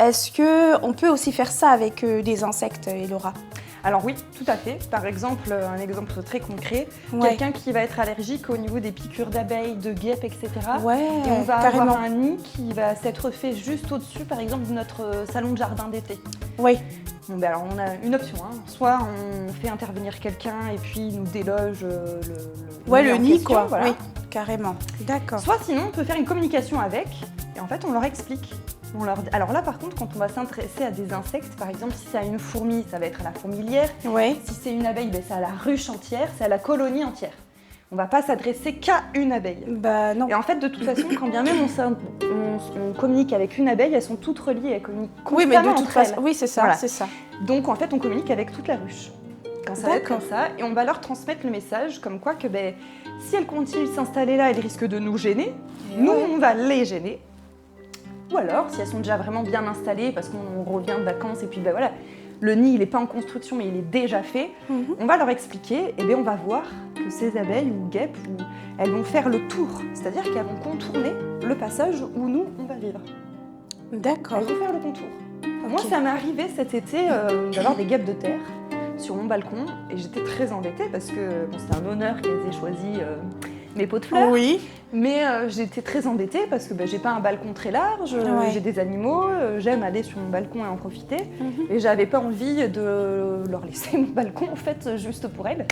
est-ce qu'on peut aussi faire ça avec des insectes, Laura? Alors oui, tout à fait. Par exemple, un exemple très concret, quelqu'un qui va être allergique au niveau des piqûres d'abeilles, de guêpes, etc. Ouais, et on va carrément. avoir un nid qui va s'être fait juste au-dessus, par exemple, de notre salon de jardin d'été. Oui. Bon, ben alors on a une option, hein. Soit on fait intervenir quelqu'un et puis il nous déloge le nid, question, quoi. voilà. Oui, carrément. D'accord. Soit sinon on peut faire une communication avec et en fait on leur explique. Alors là par contre quand on va s'intéresser à des insectes, par exemple si c'est à une fourmi, ça va être à la fourmilière. Oui. Si c'est une abeille, ben, c'est à la ruche entière, c'est à la colonie entière. On va pas s'adresser qu'à une abeille. Bah non. Et en fait de toute façon quand bien même on communique avec une abeille, elles sont toutes reliées, elles communiquent Oui, constamment mais de toute entre elles. façon, oui, c'est ça, Voilà. c'est ça. Donc en fait on communique avec toute la ruche. Quand ça va être comme ça, et on va leur transmettre le message comme quoi que ben, si elles continuent de s'installer là, elles risquent de nous gêner. Nous, on va les gêner. Ou alors, si elles sont déjà vraiment bien installées, parce qu'on revient de vacances et puis ben voilà, le nid il n'est pas en construction mais il est déjà fait, on va leur expliquer et bien on va voir que ces abeilles ou guêpes, elles vont faire le tour, c'est-à-dire qu'elles vont contourner le passage où nous on va vivre. D'accord. Elles vont faire le contour. Okay. Moi, ça m'est arrivé cet été d'avoir des guêpes de terre sur mon balcon et j'étais très embêtée parce que bon, c'était un honneur qu'elles aient choisi mes pots de fleurs. Oui. Mais j'étais très embêtée parce que j'ai pas un balcon très large, j'ai des animaux, j'aime aller sur mon balcon et en profiter. Et j'avais pas envie de leur laisser mon balcon en fait juste pour elles.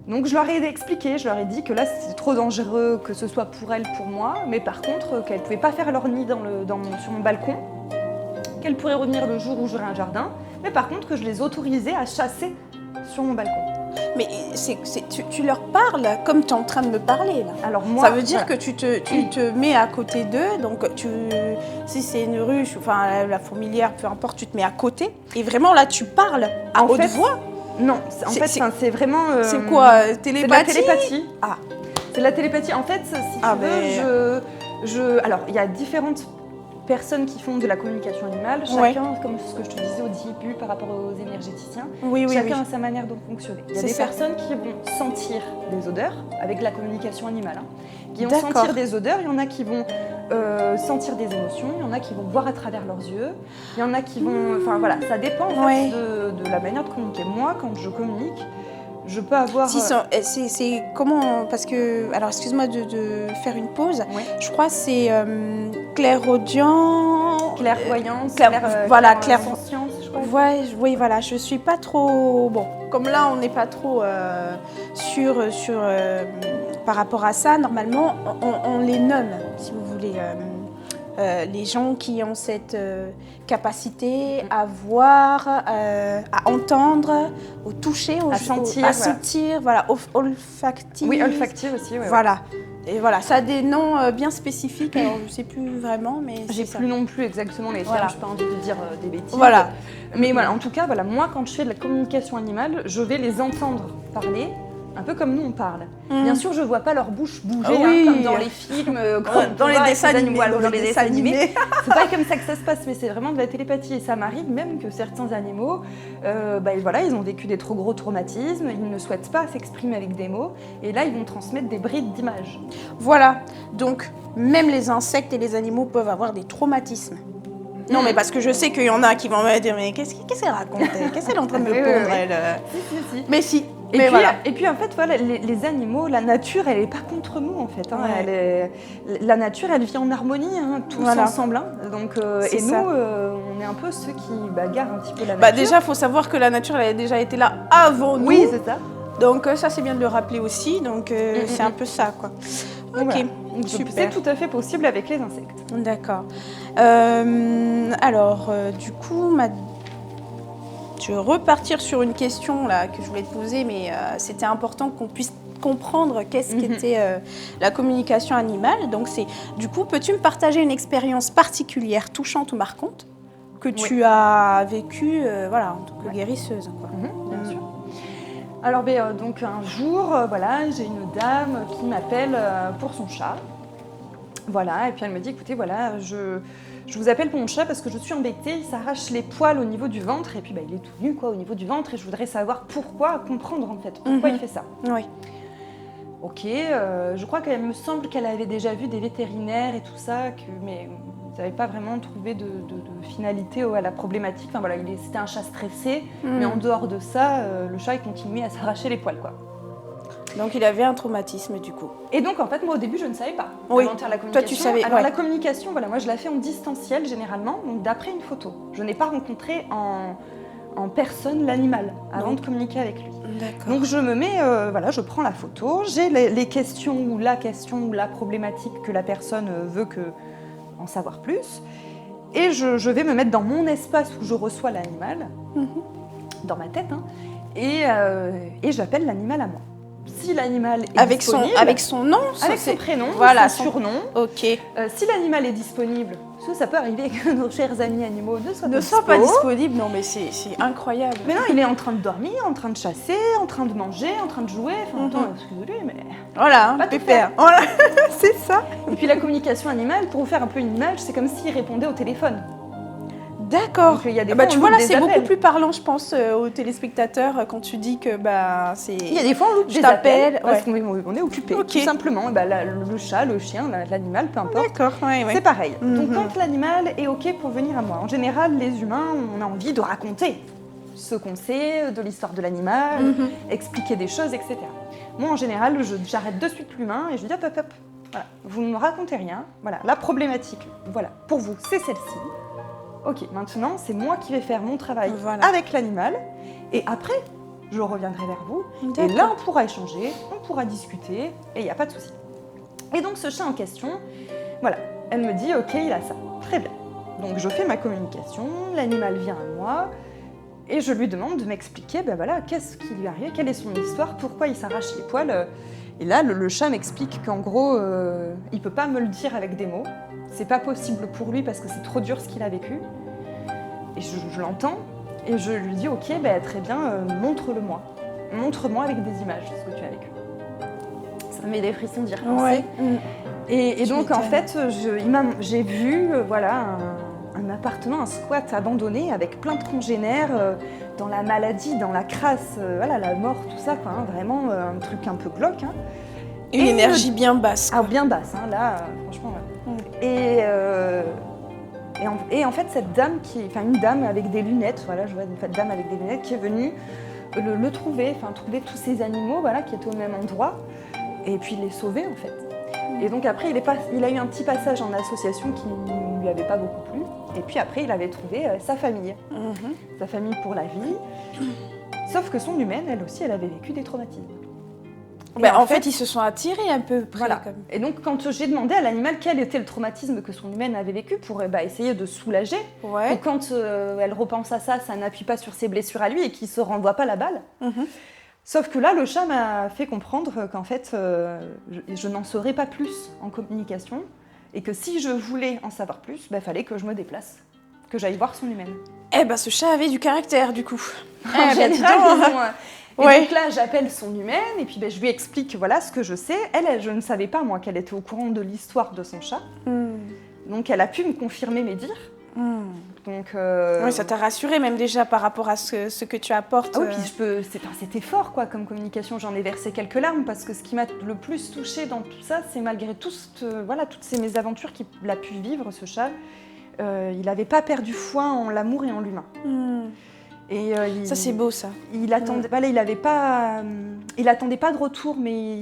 Donc je leur ai expliqué, je leur ai dit que là c'est trop dangereux que ce soit pour elles, pour moi, mais par contre qu'elles pouvaient pas faire leur nid sur mon balcon, qu'elles pourraient revenir le jour où j'aurai un jardin, mais par contre que je les autorisais à chasser sur mon balcon. Mais tu leur parles comme tu es en train de me parler là. Alors moi, ça veut dire que tu te mets à côté d'eux, donc si c'est une ruche, enfin la fourmilière, peu importe, tu te mets à côté et vraiment là tu parles à haute voix. Non, en fait c'est vraiment... c'est quoi, télépathie? C'est de la télépathie. Ah. C'est de la télépathie. En fait, si tu veux, alors il y a différentes personnes qui font de la communication animale, chacun, comme ce que je te disais au début par rapport aux énergéticiens, chacun a sa manière de fonctionner. Il y a des personnes qui vont sentir des odeurs avec la communication animale, qui vont sentir des odeurs, il y en a qui vont sentir des émotions, il y en a qui vont voir à travers leurs yeux, il y en a qui vont... Enfin voilà, ça dépend en fait, de la manière de communiquer. Moi, quand je communique, je peux avoir... C'est comment... Parce que... Alors, excuse-moi de faire une pause. Je crois que c'est clairaudient... Clairvoyance, clairsentience, je crois. Oui, voilà. Je suis pas trop... Bon, comme là, on n'est pas trop sur par rapport à ça. Normalement, on les nomme, si vous voulez... les gens qui ont cette capacité à voir, à entendre, au toucher, à sentir, voilà, olfactif. Oui, olfactif aussi, oui. Voilà. Et voilà, ça a des noms bien spécifiques, alors je ne sais plus vraiment, mais j'ai plus non plus exactement les termes, je n'ai pas envie de dire des bêtises. Voilà. Mais voilà, en tout cas, voilà, moi quand je fais de la communication animale, je vais les entendre parler. Un peu comme nous on parle. Bien sûr, je vois pas leur bouche bouger comme dans les films, dans les dessins animés. C'est pas comme ça que ça se passe, mais c'est vraiment de la télépathie. Et ça m'arrive même que certains animaux, ils ont vécu des trop gros traumatismes, ils ne souhaitent pas s'exprimer avec des mots, et là ils vont transmettre des brides d'images. Voilà. Donc même les insectes et les animaux peuvent avoir des traumatismes. Non, mais parce que je sais qu'il y en a qui vont me dire mais qu'est-ce qu'elle raconte? Qu'est-ce qu'elle est en train de me pondre elle Si. Mais si. Et puis en fait, voilà, les animaux, la nature, elle n'est pas contre nous en fait. La nature, elle vit en harmonie, tous ensemble. Donc, et nous, on est un peu ceux qui bagarrent un petit peu la nature. Déjà, il faut savoir que la nature, elle a déjà été là avant nous. Oui, c'est ça. Donc ça, c'est bien de le rappeler aussi. Donc c'est un peu ça, quoi. Ok, super. C'est tout à fait possible avec les insectes. D'accord. Alors, du coup, je vais repartir sur une question là, que je voulais te poser, mais c'était important qu'on puisse comprendre qu'est-ce qu'était la communication animale. Donc, du coup, peux-tu me partager une expérience particulière, touchante ou marquante que tu as vécue en tant que guérisseuse, quoi. Bien sûr. Alors, donc un jour, j'ai une dame qui m'appelle pour son chat. Voilà, et puis elle me dit, écoutez, voilà, je vous appelle pour mon chat parce que je suis embêtée, il s'arrache les poils au niveau du ventre, et puis il est tout nu au niveau du ventre, et je voudrais savoir pourquoi, comprendre en fait, pourquoi il fait ça. Oui. Ok, je crois qu'elle me semble qu'elle avait déjà vu des vétérinaires et tout ça, mais n'avait pas vraiment trouvé de finalité à la problématique. Enfin, voilà, c'était un chat stressé, mais en dehors de ça, le chat il continuait à s'arracher les poils, quoi. Donc il avait un traumatisme du coup. Et donc en fait moi au début je ne savais pas oui. inventer la communication. Toi tu savais. Alors la communication, voilà, moi je la fais en distanciel généralement, donc d'après une photo. Je n'ai pas rencontré en personne l'animal avant de communiquer avec lui. Donc je me mets, voilà, je prends la photo, j'ai les questions ou la problématique que la personne veut en savoir plus, et je vais me mettre dans mon espace où je reçois l'animal, dans ma tête, hein, et j'appelle l'animal à moi. Si l'animal est disponible... Avec son nom, avec son prénom, voilà, son surnom. Ok. Si l'animal est disponible, parce que ça peut arriver que nos chers amis animaux ne soient pas disponibles. Non mais c'est incroyable. Mais non, il est en train de dormir, en train de chasser, en train de manger, en train de jouer. Enfin, attends, excusez-lui, mais... Voilà, pas pépère. Voilà, c'est ça. Et puis la communication animale, pour vous faire un peu une image, c'est comme s'il répondait au téléphone. D'accord. Tu vois là, c'est beaucoup plus parlant, je pense, aux téléspectateurs quand tu dis que c'est. Il y a des fois on loupe des appels parce qu'on est occupé, tout simplement. Le chat, le chien, l'animal, peu importe. D'accord. C'est pareil. Donc quand l'animal est ok pour venir à moi, en général, les humains, on a envie de raconter ce qu'on sait de l'histoire de l'animal, expliquer des choses, etc. Moi, en général, j'arrête de suite l'humain et je dis hop. Voilà, vous ne me racontez rien. Voilà, la problématique, voilà, pour vous, c'est celle-ci. Ok, maintenant, c'est moi qui vais faire mon travail avec l'animal. Et après, je reviendrai vers vous. Et là, on pourra échanger, on pourra discuter. Et il n'y a pas de souci. Et donc, ce chat en question, voilà, elle me dit, ok, il a ça. Très bien. Donc, je fais ma communication. L'animal vient à moi. Et je lui demande de m'expliquer, qu'est-ce qui lui arrive, quelle est son histoire, pourquoi il s'arrache les poils. Et là, le chat m'explique qu'en gros, il ne peut pas me le dire avec des mots. C'est pas possible pour lui parce que c'est trop dur ce qu'il a vécu. Et je l'entends et je lui dis ok, très bien, montre-le-moi. Montre-moi avec des images ce que tu as vécu. Ça me met des frissons d'y repenser. Et donc en fait, j'ai vu un appartement, un squat abandonné avec plein de congénères, dans la maladie, dans la crasse, la mort, tout ça, quoi, hein, vraiment un truc un peu glauque. Hein. Une énergie bien basse. Ah, bien basse, hein, là, franchement. Et en fait, cette dame, une dame avec des lunettes, je vois une dame avec des lunettes qui est venue le trouver tous ces animaux, qui étaient au même endroit, et puis les sauver en fait. Et donc après, il a eu un petit passage en association qui ne lui avait pas beaucoup plu, et puis après, il avait trouvé sa famille pour la vie, sauf que son humaine, elle aussi, elle avait vécu des traumatismes. En fait, ils se sont attirés un peu près. Voilà. Et donc, quand j'ai demandé à l'animal quel était le traumatisme que son humaine avait vécu pour essayer de soulager, et quand elle repense à ça, ça n'appuie pas sur ses blessures à lui et qu'il ne se renvoie pas la balle. Sauf que là, le chat m'a fait comprendre qu'en fait, je n'en saurais pas plus en communication et que si je voulais en savoir plus, fallait que je me déplace, que j'aille voir son humaine. Ce chat avait du caractère, du coup. En général, et donc là, j'appelle son humaine et puis je lui explique ce que je sais. Elle, je ne savais pas, moi, qu'elle était au courant de l'histoire de son chat. Donc, elle a pu me confirmer mes dires. Donc, ça t'a rassuré même déjà par rapport à ce que tu apportes. Ah oui, puis c'était fort quoi, comme communication. J'en ai versé quelques larmes parce que ce qui m'a le plus touchée dans tout ça, c'est malgré toutes ces mésaventures qu'il a pu vivre, ce chat. Il n'avait pas perdu foi en l'amour et en l'humain. Et ça c'est beau ça. Il attendait, il attendait pas de retour, mais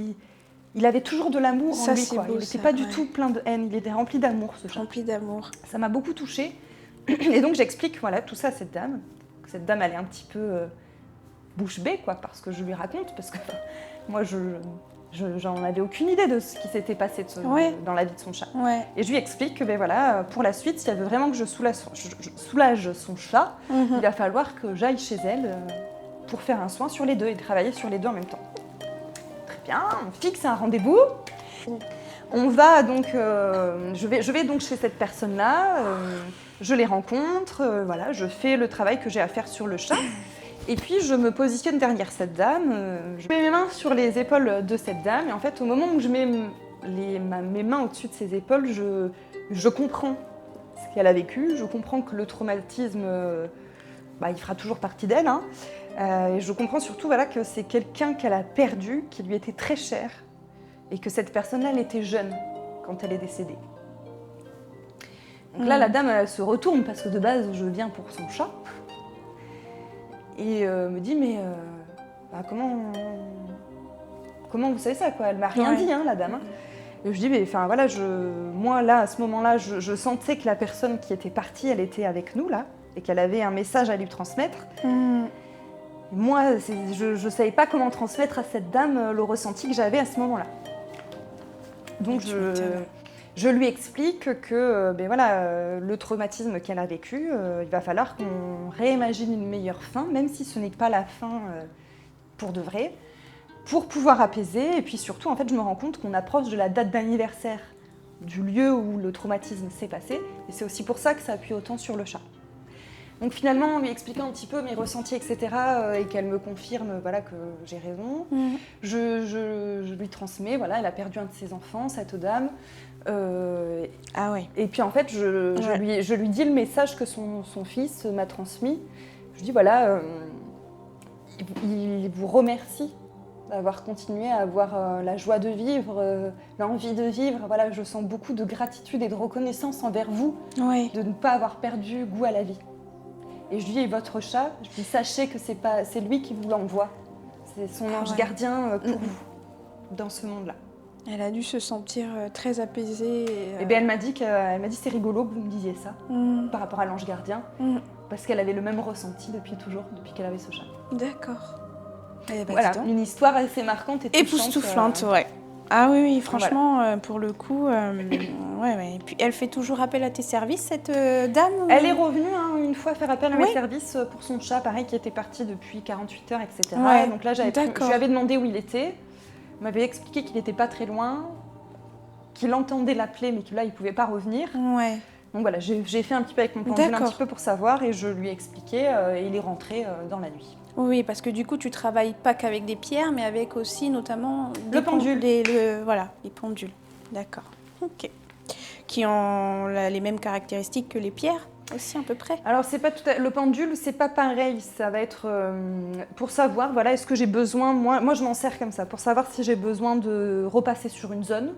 il avait toujours de l'amour en lui. Quoi. Il n'était pas du tout plein de haine, il était rempli d'amour ce chat. Rempli d'amour. Ça m'a beaucoup touchée. Et donc j'explique tout ça à cette dame. Cette dame elle est un petit peu bouche bée parce que je lui raconte, parce que moi j'en avais aucune idée de ce qui s'était passé dans la vie de son chat. Et je lui explique que pour la suite, s'il y avait vraiment que je soulage son chat, il va falloir que j'aille chez elle pour faire un soin sur les deux et travailler sur les deux en même temps. Très bien, on fixe un rendez-vous. On va donc, je vais donc chez cette personne-là, je les rencontre, je fais le travail que j'ai à faire sur le chat. Et puis je me positionne derrière cette dame, je mets mes mains sur les épaules de cette dame et en fait au moment où je mets mes mains au-dessus de ses épaules, je comprends ce qu'elle a vécu, je comprends que le traumatisme, il fera toujours partie d'elle. Et je comprends surtout que c'est quelqu'un qu'elle a perdu, qui lui était très cher et que cette personne-là, elle était jeune quand elle est décédée. Donc là, la dame, elle se retourne parce que de base, je viens pour son chat. Et me dit, mais comment vous savez ça, quoi? Elle m'a rien dit, hein, la dame. Hein. Et je dis, mais enfin voilà, moi là, à ce moment-là, je sentais que la personne qui était partie, elle était avec nous là, et qu'elle avait un message à lui transmettre. Et moi, je ne savais pas comment transmettre à cette dame le ressenti que j'avais à ce moment-là. Donc je lui explique que le traumatisme qu'elle a vécu, il va falloir qu'on réimagine une meilleure fin, même si ce n'est pas la fin pour de vrai, pour pouvoir apaiser. Et puis surtout, en fait, je me rends compte qu'on approche de la date d'anniversaire du lieu où le traumatisme s'est passé. Et c'est aussi pour ça que ça appuie autant sur le chat. Donc finalement, en lui expliquant un petit peu mes ressentis, etc., et qu'elle me confirme que j'ai raison, je lui transmets, elle a perdu un de ses enfants, cette dame. Et puis en fait, je lui dis le message que son fils m'a transmis. Je lui dis, il vous remercie d'avoir continué à avoir la joie de vivre, l'envie de vivre. Voilà, je sens beaucoup de gratitude et de reconnaissance envers vous, de ne pas avoir perdu goût à la vie. Et je lui dis, et votre chat, je lui dis, sachez que c'est lui qui vous l'envoie. C'est son ange gardien pour vous, dans ce monde-là. Elle a dû se sentir très apaisée. Et bien, elle m'a dit c'est rigolo que vous me disiez ça, par rapport à l'ange gardien, parce qu'elle avait le même ressenti depuis qu'elle avait ce chat. D'accord. Voilà, une histoire assez marquante et époustouflante, ouais. Ah oui, franchement, pour le coup, Et puis, elle fait toujours appel à tes services, cette dame? Elle est revenue une fois faire appel à mes services pour son chat, pareil, qui était parti depuis 48 heures, etc. Ouais, donc là, je lui avais demandé où il était. Il m'avait expliqué qu'il n'était pas très loin, qu'il entendait l'appeler, mais que là, il ne pouvait pas revenir. Ouais. Donc voilà, j'ai fait un petit peu avec mon pendule, un petit peu pour savoir, et je lui ai expliqué, et il est rentré dans la nuit. Oui, parce que du coup, tu travailles pas qu'avec des pierres, mais avec aussi notamment le pendule. Les pendules. D'accord. Ok. Qui ont les mêmes caractéristiques que les pierres aussi à peu près. Alors le pendule, c'est pas pareil. Ça va être pour savoir, est-ce que j'ai besoin, moi je m'en sers comme ça, pour savoir si j'ai besoin de repasser sur une zone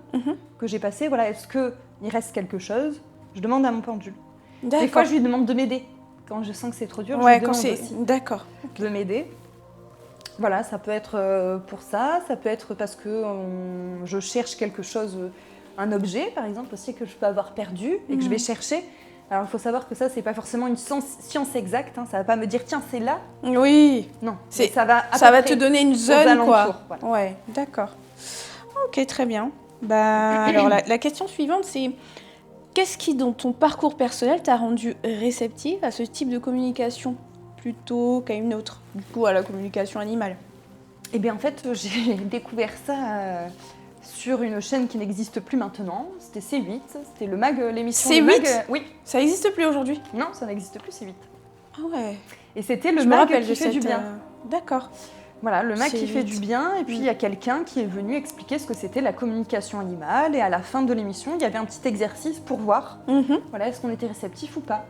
que j'ai passée. Est-ce qu'il reste quelque chose? Je demande à mon pendule. Des fois, je lui demande de m'aider. Quand je sens que c'est trop dur, je lui demande aussi de m'aider. Voilà, ça peut être pour ça peut être parce que je cherche quelque chose, un objet par exemple aussi que je peux avoir perdu et que je vais chercher. Alors il faut savoir que ça, c'est pas forcément une science exacte, ça va pas me dire tiens, c'est là. Oui. Non, ça va te donner une zone, quoi. Voilà. Ouais, d'accord. Ok, très bien. Alors la question suivante, c'est qu'est-ce qui, dans ton parcours personnel, t'a rendu réceptive à ce type de communication plutôt qu'à une autre, du coup à la communication animale? Eh bien en fait, j'ai découvert ça sur une chaîne qui n'existe plus maintenant. C'était C8, c'était le MAG, l'émission C8 MAG. Oui. Ça n'existe plus aujourd'hui? Non, ça n'existe plus, C8. Ah ouais. Et c'était le MAG qui fait du bien. D'accord. Voilà, le MAG qui fait du bien, et puis il y a quelqu'un qui est venu expliquer ce que c'était la communication animale, et à la fin de l'émission, il y avait un petit exercice pour voir, est-ce qu'on était réceptif ou pas.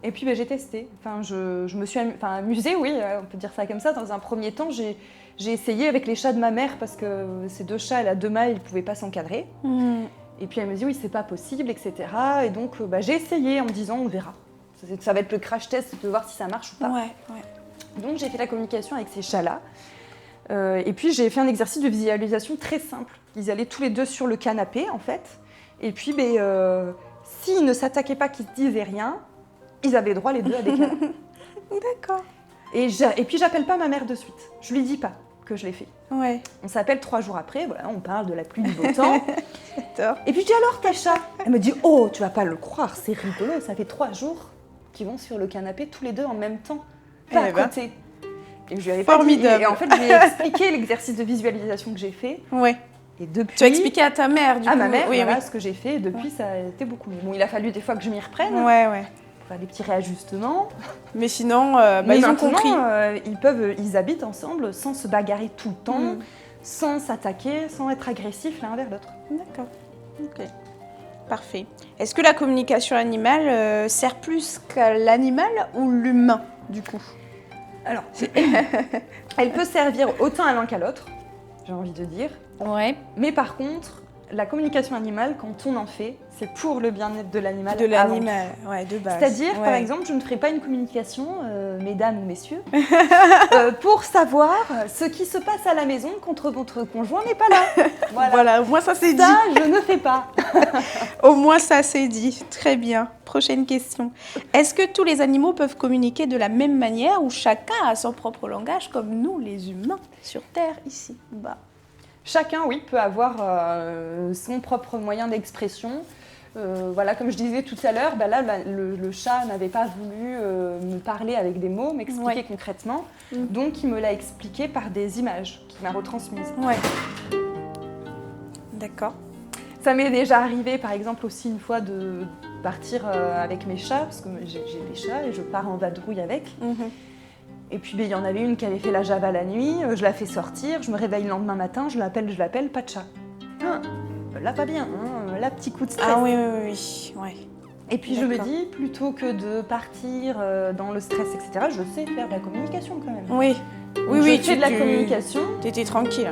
Et puis j'ai testé, je me suis amusée, oui, on peut dire ça comme ça. Dans un premier temps, j'ai essayé avec les chats de ma mère, parce que ces deux chats, elle a 2 mâles, ils ne pouvaient pas s'encadrer. Et puis elle me dit, oui, c'est pas possible, etc. Et donc j'ai essayé en me disant, on verra. Ça va être le crash test de voir si ça marche ou pas. Ouais. Donc j'ai fait la communication avec ces chats-là. Et puis j'ai fait un exercice de visualisation très simple. Ils allaient tous les deux sur le canapé en fait. Et puis s'ils ne s'attaquaient pas, qu'ils ne se disaient rien, ils avaient droit les deux à des câlins. D'accord. Et puis j'appelle pas ma mère de suite. Je lui dis pas que je l'ai fait. Ouais. On s'appelle 3 jours après, on parle de la pluie, du beau temps. Et puis je dis alors tes chats? Elle me dit oh tu vas pas le croire, c'est rigolo, ça fait 3 jours qu'ils vont sur le canapé tous les deux en même temps. Pas à côté. Et je lui avais pas dit. Et en fait, je lui ai expliqué l'exercice de visualisation que j'ai fait. Ouais. Et depuis. Tu as expliqué à ta mère, du coup. À ma mère, ce que j'ai fait. Et depuis, ça a été beaucoup mieux. Bon, il a fallu des fois que je m'y reprenne. Ouais. Pour faire des petits réajustements. Mais sinon, ils ont compris. Ils habitent ensemble sans se bagarrer tout le temps, sans s'attaquer, sans être agressifs l'un vers l'autre. D'accord. Ok. Parfait. Est-ce que la communication animale sert plus qu'à l'animal ou l'humain, du coup? Alors, elle peut servir autant à l'un qu'à l'autre, j'ai envie de dire. Ouais. Mais par contre, la communication animale, quand on en fait, c'est pour le bien-être de l'animal. De l'animal, ouais, de base. C'est-à-dire, par exemple, je ne ferai pas une communication, mesdames ou messieurs, pour savoir ce qui se passe à la maison quand votre conjoint n'est pas là. Voilà, au moins ça c'est dit. Ça, je ne fais pas. Au moins ça c'est dit. Très bien. Prochaine question. Est-ce que tous les animaux peuvent communiquer de la même manière ou chacun a son propre langage comme nous, les humains, sur Terre, ici, bas? Chacun, oui, peut avoir son propre moyen d'expression. Voilà, comme je disais tout à l'heure, là, le chat n'avait pas voulu me parler avec des mots, m'expliquer concrètement. Donc, il me l'a expliqué par des images qu'il m'a retransmises. Ouais. D'accord. Ça m'est déjà arrivé, par exemple, aussi une fois de partir avec mes chats, parce que j'ai des chats et je pars en vadrouille avec. Et puis, il y en avait une qui avait fait la java la nuit, je la fais sortir, je me réveille le lendemain matin, je l'appelle, pas de chat. Là, pas bien, hein, là, petit coup de stress. Ah oui. Ouais. Et puis, je me dis, plutôt que de partir dans le stress, etc., je sais faire de la communication quand même. Oui. Je fais de la communication. T'étais tranquille.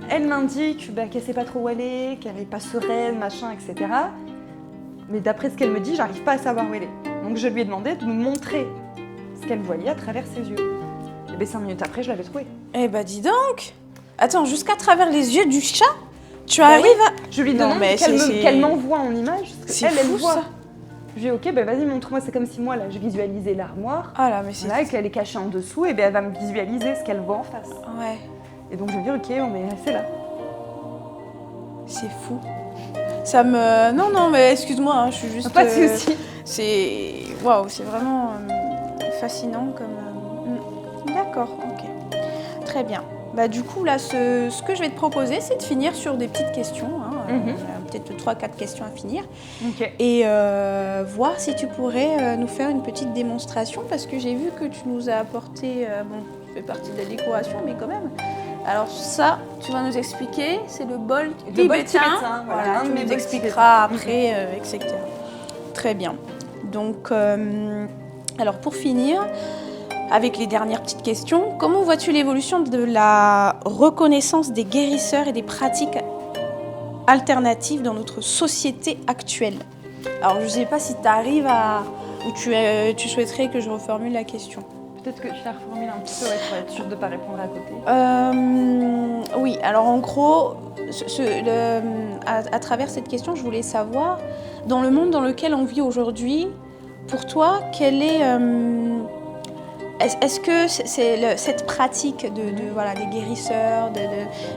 Elle m'indique qu'elle sait pas trop où elle est, qu'elle n'est pas sereine, machin, etc. Mais d'après ce qu'elle me dit, j'arrive pas à savoir où elle est. Donc, je lui ai demandé de me montrer ce qu'elle voyait à travers ses yeux. Et 5 minutes après, je l'avais trouvé. Eh ben dis donc. Attends, jusqu'à travers les yeux du chat, tu arrives à... Je lui demande qu'elle m'envoie en image, parce qu'elle, elle voit. Ça. Je lui ai dit, ok, vas-y, montre-moi. C'est comme si moi, là, je visualisais l'armoire. Ah là, mais c'est... Là, qu'elle est cachée en dessous, et elle va me visualiser ce qu'elle voit en face. Ouais. Et donc, je me dis, ok, on est resté là. C'est fou. Ça me... Non, mais excuse-moi, hein, je suis juste... Pas de souci. C'est... Waouh, c'est vraiment fascinant comme... D'accord, ok. Très bien. Bah, du coup, là, ce que je vais te proposer, c'est de finir sur des petites questions. Peut-être 3-4 questions à finir. Okay. Et voir si tu pourrais nous faire une petite démonstration, parce que j'ai vu que tu nous as apporté... bon, ça fait partie de la décoration, mais quand même. Alors ça, tu vas nous expliquer, c'est le bol tibétain. Voilà, tu nous expliqueras après, etc. Très bien. Donc, alors pour finir... Avec les dernières petites questions, comment vois-tu l'évolution de la reconnaissance des guérisseurs et des pratiques alternatives dans notre société actuelle? Alors, je ne sais pas si tu arrives à... ou tu souhaiterais que je reformule la question. Peut-être que tu la reformules un petit peu pour être sûre de ne pas répondre à côté. Oui, alors en gros, à travers cette question, je voulais savoir, dans le monde dans lequel on vit aujourd'hui, pour toi, quelle est... Est-ce que cette pratique voilà, des guérisseurs, de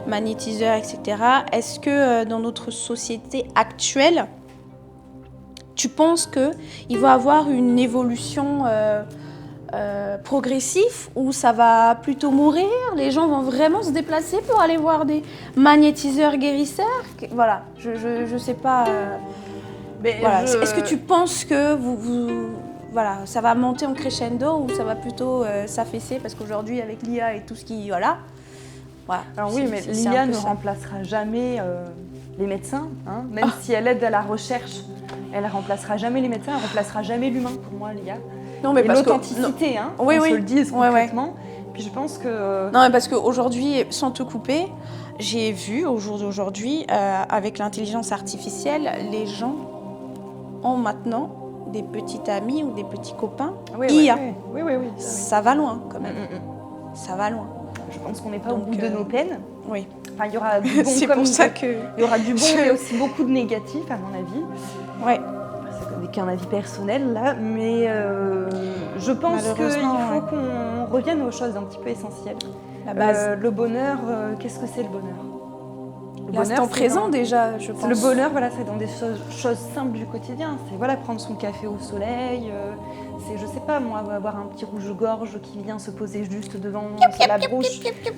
magnétiseurs, etc., est-ce que dans notre société actuelle, tu penses qu'il va y avoir une évolution progressive ou ça va plutôt mourir? Les gens vont vraiment se déplacer pour aller voir des magnétiseurs guérisseurs? Voilà, je sais pas. Voilà. Est-ce que tu penses que voilà, ça va monter en crescendo ou ça va plutôt s'affaisser parce qu'aujourd'hui avec l'IA et tout ce qui... Voilà. Alors oui, mais l'IA ne remplacera jamais les médecins, hein, même si elle aide à la recherche, elle ne remplacera jamais les médecins, elle ne remplacera jamais l'humain pour moi, l'IA. Non, mais parce l'authenticité, hein, oui, on se le dise concrètement. Ouais. Puis je pense que... Non, mais parce qu'aujourd'hui, sans te couper, j'ai vu au jour d'aujourd'hui, avec l'intelligence artificielle, les gens ont maintenant des petits amis ou des petits copains IA. Oui. Ça va loin quand même. Ça va loin. Je pense qu'on n'est pas au bout de nos peines. Oui. Enfin, il y aura du bon c'est pour ça que... Il y aura du bon, mais aussi beaucoup de négatif, à mon avis. Ouais. C'est qu'un avis personnel, là. Mais je pense qu'il faut qu'on revienne aux choses un petit peu essentielles. La base. Le bonheur, qu'est-ce que c'est le bonheur? L'instant présent déjà, je pense. Le bonheur, voilà, c'est dans des choses simples du quotidien. C'est voilà, prendre son café au soleil. C'est, je sais pas moi, avoir un petit rouge-gorge qui vient se poser juste devant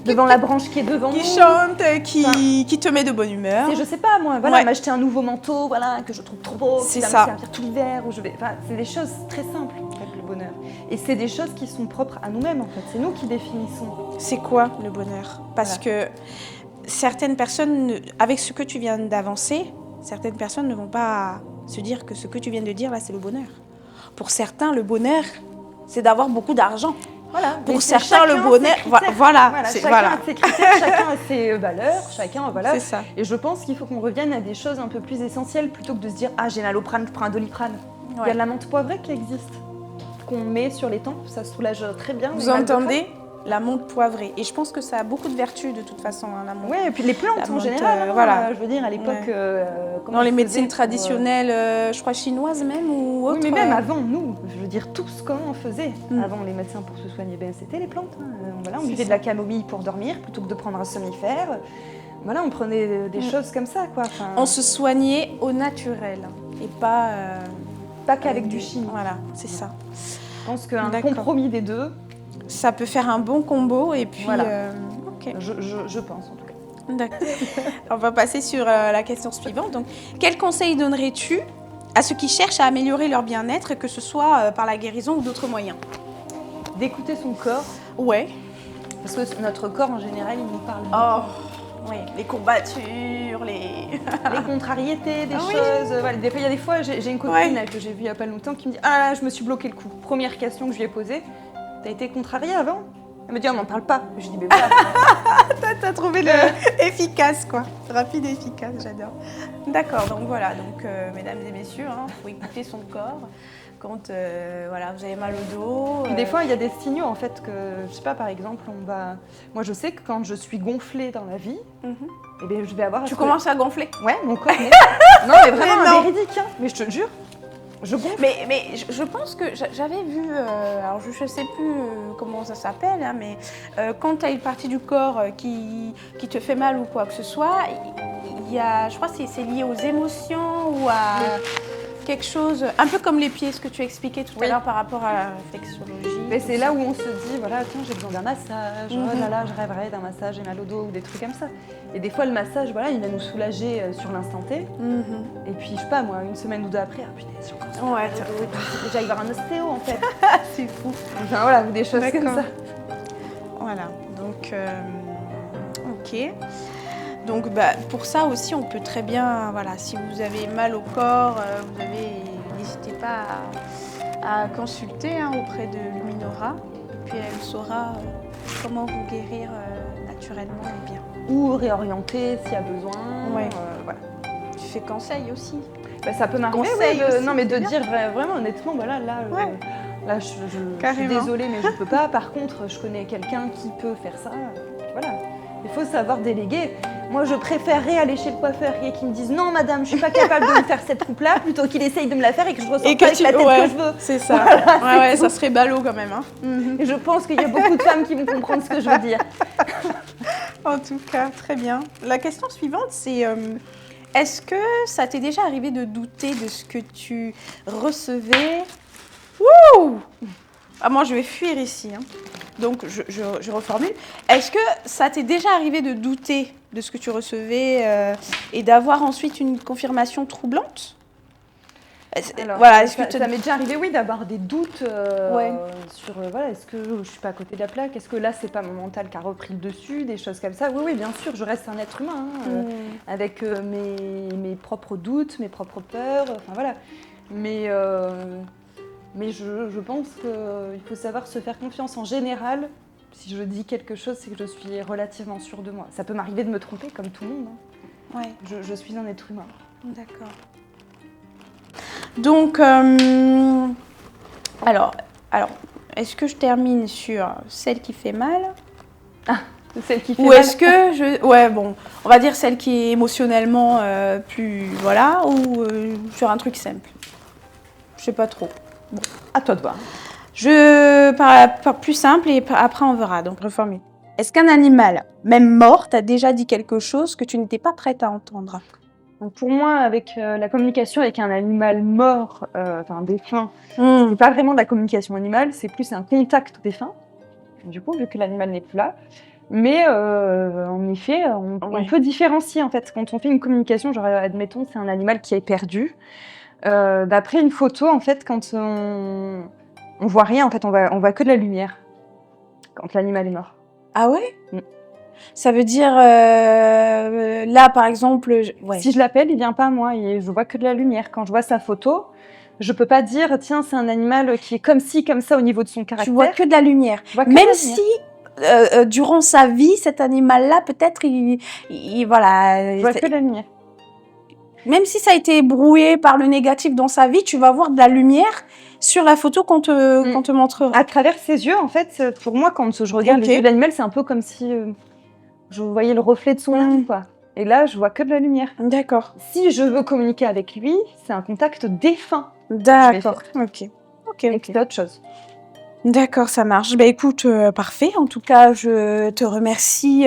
devant la branche qui est devant qui chante, qui te met de bonne humeur. C'est, je sais pas moi, voilà, m'acheter un nouveau manteau, voilà, que je trouve trop beau, qui va me servir tout l'hiver, où je vais. Enfin, c'est des choses très simples, en fait, le bonheur. Et c'est des choses qui sont propres à nous-mêmes, en fait. C'est nous qui définissons. C'est quoi le bonheur? Parce que certaines personnes, avec ce que tu viens d'avancer, certaines personnes ne vont pas se dire que ce que tu viens de dire là, c'est le bonheur. Pour certains, le bonheur, c'est d'avoir beaucoup d'argent. Voilà. Pour certains, le bonheur, voilà. Chacun a ses critères, chacun a ses valeurs, chacun, voilà. C'est ça. Et je pense qu'il faut qu'on revienne à des choses un peu plus essentielles plutôt que de se dire « Ah, j'ai un Alloprane, je prends un Doliprane ». Il y a de la menthe poivrée qui existe, qu'on met sur les tempes, ça se soulage très bien. Vous entendez ? La menthe poivrée. Et je pense que ça a beaucoup de vertus de toute façon, la menthe. Oui, et puis les plantes en général. Je veux dire, à l'époque... dans les médecines traditionnelles, je crois chinoises même ou autres. Oui, mais même avant, nous, je veux dire, tous comment on faisait. Avant, les médecins pour se soigner, c'était les plantes. Voilà, on buvait de la camomille pour dormir plutôt que de prendre un somnifère. Voilà, on prenait des choses comme ça, quoi. On se soignait au naturel et pas... pas qu'avec du chimie. Voilà, c'est ça. Je pense qu'un compromis des deux... Ça peut faire un bon combo et puis... Voilà. Je pense en tout cas. D'accord. On va passer sur la question suivante. Donc, quel conseil donnerais-tu à ceux qui cherchent à améliorer leur bien-être, que ce soit par la guérison ou d'autres moyens? D'écouter son corps. Ouais. Parce que notre corps en général, il nous parle beaucoup. Oh, oui. Les courbatures, les contrariétés, des choses. Voilà. Il y a des fois, j'ai une copine que j'ai vue il n'y a pas longtemps qui me dit « Ah, je me suis bloqué le cou ». Première question que je lui ai posée. T'as été contrariée avant? Elle me dit, on n'en parle pas. Je dis, mais voilà. T'as trouvé le efficace, quoi. Rapide et efficace, j'adore. D'accord, donc voilà. Donc, mesdames et messieurs, faut écouter son corps quand voilà, vous avez mal au dos. Des fois, il y a des signaux, en fait, que, je sais pas, par exemple, moi, je sais que quand je suis gonflée dans la vie, eh bien, je vais avoir... Tu commences à gonfler? Ouais, mon corps. Non, mais vraiment, véridique, hein. Mais je te jure. Je gonfle. Mais je pense que j'avais vu, alors je ne sais plus comment ça s'appelle, mais quand tu as une partie du corps qui te fait mal ou quoi que ce soit, il y a, je crois que c'est lié aux émotions ou à quelque chose, un peu comme les pieds, ce que tu expliquais tout à l'heure par rapport à la réflexologie. Mais c'est là où on se dit, voilà, tiens, j'ai besoin d'un massage, oh là là, je rêverais d'un massage, j'ai mal au dos ou des trucs comme ça. Et des fois, le massage, voilà, il va nous soulager sur l'instant T. Et puis, je sais pas, moi, une semaine ou deux après, putain, j'ai encore déjà il va y avoir un ostéo, en fait. C'est fou. Enfin, voilà, ou des choses comme ça. Voilà, donc, ok. Donc pour ça aussi, on peut très bien, voilà, si vous avez mal au corps, n'hésitez pas à consulter auprès de Luminora. Et puis elle saura comment vous guérir naturellement et bien. Ou réorienter s'il y a besoin. Ouais. Voilà. Tu fais conseil aussi. Ça peut m'arriver, non mais de dire vraiment honnêtement, voilà, là je suis désolée mais je peux pas. Par contre, je connais quelqu'un qui peut faire ça. Voilà. Il faut savoir déléguer. Moi, je préférerais aller chez le coiffeur et qu'il me dise « Non, madame, je suis pas capable de me faire cette coupe-là » plutôt qu'il essaye de me la faire et que je ressente pas avec la tête que je veux. C'est ça. Voilà, ça serait ballot quand même. Et je pense qu'il y a beaucoup de femmes qui vont comprendre ce que je veux dire. En tout cas, très bien. La question suivante, c'est est-ce que ça t'est déjà arrivé de douter de ce que tu recevais? Wouh! Moi, je vais fuir ici. Donc, je reformule. Est-ce que ça t'est déjà arrivé de douter de ce que tu recevais et d'avoir ensuite une confirmation troublante? Alors, voilà, ça m'est déjà arrivé, d'avoir des doutes sur est-ce que je suis pas à côté de la plaque, est-ce que là c'est pas mon mental qui a repris le dessus, des choses comme ça. Oui, bien sûr, je reste un être humain avec mes propres doutes, mes propres peurs, enfin voilà. Mais je pense qu'il faut savoir se faire confiance en général. Si je dis quelque chose, c'est que je suis relativement sûre de moi. Ça peut m'arriver de me tromper comme tout le monde. Je suis un être humain. D'accord. Donc, alors, est-ce que je termine sur celle qui fait mal? Celle qui fait mal. Ou est-ce que on va dire celle qui est émotionnellement plus, voilà, ou sur un truc simple? Je sais pas trop. Bon, à toi de voir. Je par plus simple et après on verra, donc reformule. Est-ce qu'un animal, même mort, t'a déjà dit quelque chose que tu n'étais pas prête à entendre? Donc pour moi, avec la communication avec un animal mort, enfin défunt, c'est pas vraiment de la communication animale, c'est plus un contact défunt, du coup, vu que l'animal n'est plus là. Mais en effet, on peut différencier en fait. Quand on fait une communication, genre admettons, c'est un animal qui est perdu. D'après une photo, en fait, quand on voit rien, en fait, on voit que de la lumière quand l'animal est mort. Ah ouais? Ça veut dire, là, par exemple... Si je l'appelle, il vient pas à moi et je vois que de la lumière. Quand je vois sa photo, Je peux pas dire, tiens, c'est un animal qui est comme ci, comme ça au niveau de son caractère. Tu vois que de la lumière. Même si, durant sa vie, cet animal-là, peut-être, voilà. Je vois que de la lumière. Même si ça a été brouillé par le négatif dans sa vie, tu vas voir de la lumière sur la photo qu'on te montrera. À travers ses yeux, en fait, pour moi, quand je regarde les yeux de l'animal, c'est un peu comme si je voyais le reflet de son âme, quoi. Et là, je vois que de la lumière. D'accord. Si je veux communiquer avec lui, c'est un contact défunt. D'accord. Ok. Et c'est autre chose. D'accord, ça marche. Bah écoute, parfait. En tout cas, je te remercie,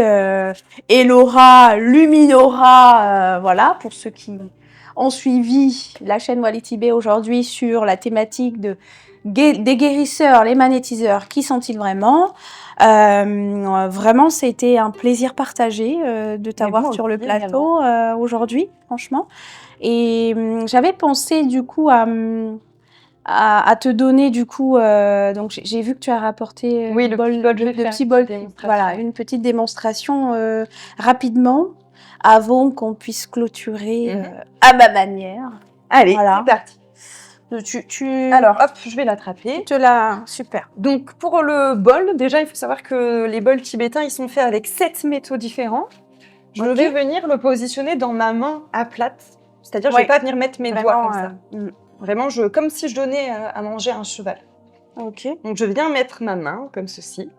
Elora, Luminora, voilà, pour ceux qui ont suivi la chaîne Wality Bay aujourd'hui sur la thématique des guérisseurs, les magnétiseurs. Qui sont-ils vraiment? Vraiment, c'était un plaisir partagé de t'avoir sur le plateau aujourd'hui, franchement. Et j'avais pensé du coup à te donner du coup, donc j'ai vu que tu as rapporté le petit bol, voilà, une petite démonstration rapidement avant qu'on puisse clôturer à ma manière. Allez, voilà. C'est parti. Alors, hop, je vais l'attraper. Super. Donc, pour le bol, déjà, il faut savoir que les bols tibétains, ils sont faits avec 7 métaux différents. Je vais venir le positionner dans ma main à plate. C'est-à-dire, je ne vais pas venir mettre mes doigts comme ça. Vraiment, comme si je donnais à manger à un cheval. Ok. Donc, je viens mettre ma main comme ceci.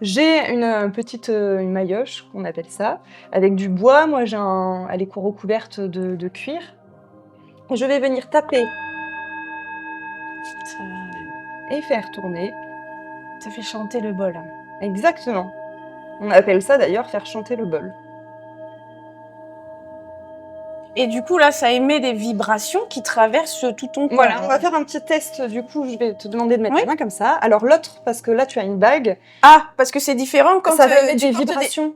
J'ai une petite maillotche, qu'on appelle ça, avec du bois. Moi, elle est recouverte de cuir. Et je vais venir taper et faire tourner. Ça fait chanter le bol. Exactement. On appelle ça d'ailleurs faire chanter le bol. Et du coup, là, ça émet des vibrations qui traversent tout ton corps. Voilà, on va faire un petit test. Du coup, je vais te demander de mettre la main comme ça. Alors l'autre, parce que là, tu as une bague. Ah, parce que c'est différent quand ça va émettre des vibrations.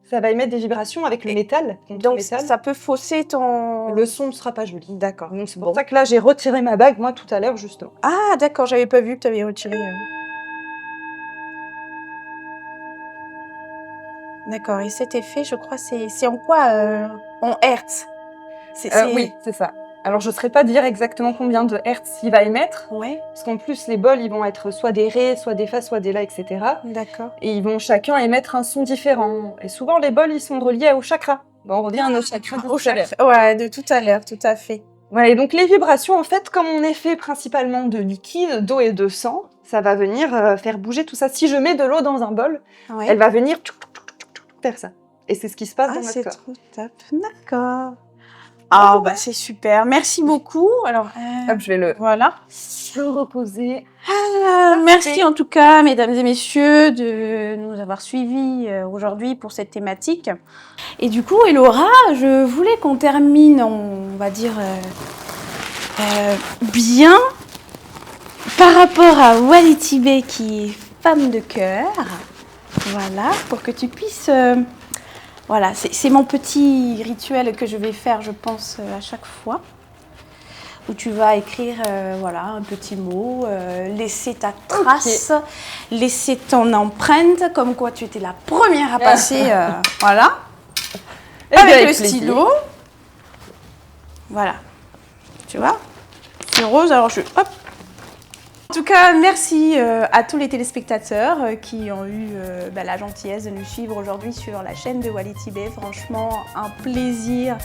Ça va émettre des vibrations avec le métal. Donc, ça peut fausser ton... Le son ne sera pas joli. D'accord. Donc, c'est pour ça que là, j'ai retiré ma bague, moi, tout à l'heure, justement. Ah, d'accord, j'avais pas vu que tu avais retiré. D'accord, et cet effet, je crois, c'est en quoi en hertz? Oui, c'est ça. Alors, je ne saurais pas dire exactement combien de hertz il va émettre. Ouais. Parce qu'en plus, les bols, ils vont être soit des ré, soit des fa, soit des la, etc. D'accord. Et ils vont chacun émettre un son différent. Et souvent, les bols, ils sont reliés au chakra. Bon, on revient à nos chakras de tout à l'heure. Ouais, de tout à l'heure, tout à fait. Voilà, et donc les vibrations, en fait, comme on est fait principalement de liquide, d'eau et de sang, ça va venir faire bouger tout ça. Si je mets de l'eau dans un bol, elle va venir faire ça. Et c'est ce qui se passe dans notre corps. C'est trop top. D'accord. Ah, bah c'est super. Merci beaucoup. Alors, hop, je vais le reposer. Merci en tout cas, mesdames et messieurs, de nous avoir suivis aujourd'hui pour cette thématique. Et du coup, Elora, je voulais qu'on termine, on va dire, bien par rapport à Wality Bay qui est femme de cœur. Voilà, pour que tu puisses... Voilà, c'est mon petit rituel que je vais faire, je pense, à chaque fois. Où tu vas écrire voilà, un petit mot, laisser ta trace, laisser ton empreinte, comme quoi tu étais la première à passer, voilà, avec le stylo. Voilà, tu vois, c'est rose, alors je... Hop. En tout cas, merci à tous les téléspectateurs qui ont eu la gentillesse de nous suivre aujourd'hui sur la chaîne de Wality Bay. Franchement, un plaisir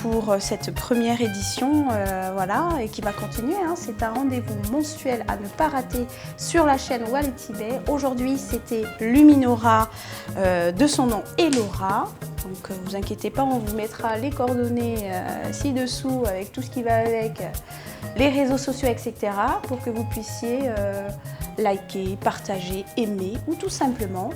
pour cette première édition, voilà, et qui va continuer. Hein. C'est un rendez-vous mensuel à ne pas rater sur la chaîne Wality Bay. Aujourd'hui, c'était Luminora, de son nom Elora. Donc, vous inquiétez pas, on vous mettra les coordonnées ci-dessous avec tout ce qui va avec. Les réseaux sociaux, etc. pour que vous puissiez liker, partager, aimer ou tout simplement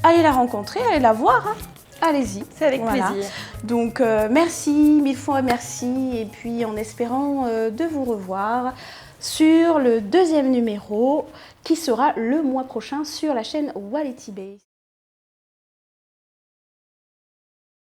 aller la rencontrer, aller la voir. Hein. Allez-y. C'est avec plaisir. Donc, merci, mille fois merci. Et puis, en espérant de vous revoir sur le 2e numéro qui sera le mois prochain sur la chaîne Wality Bay.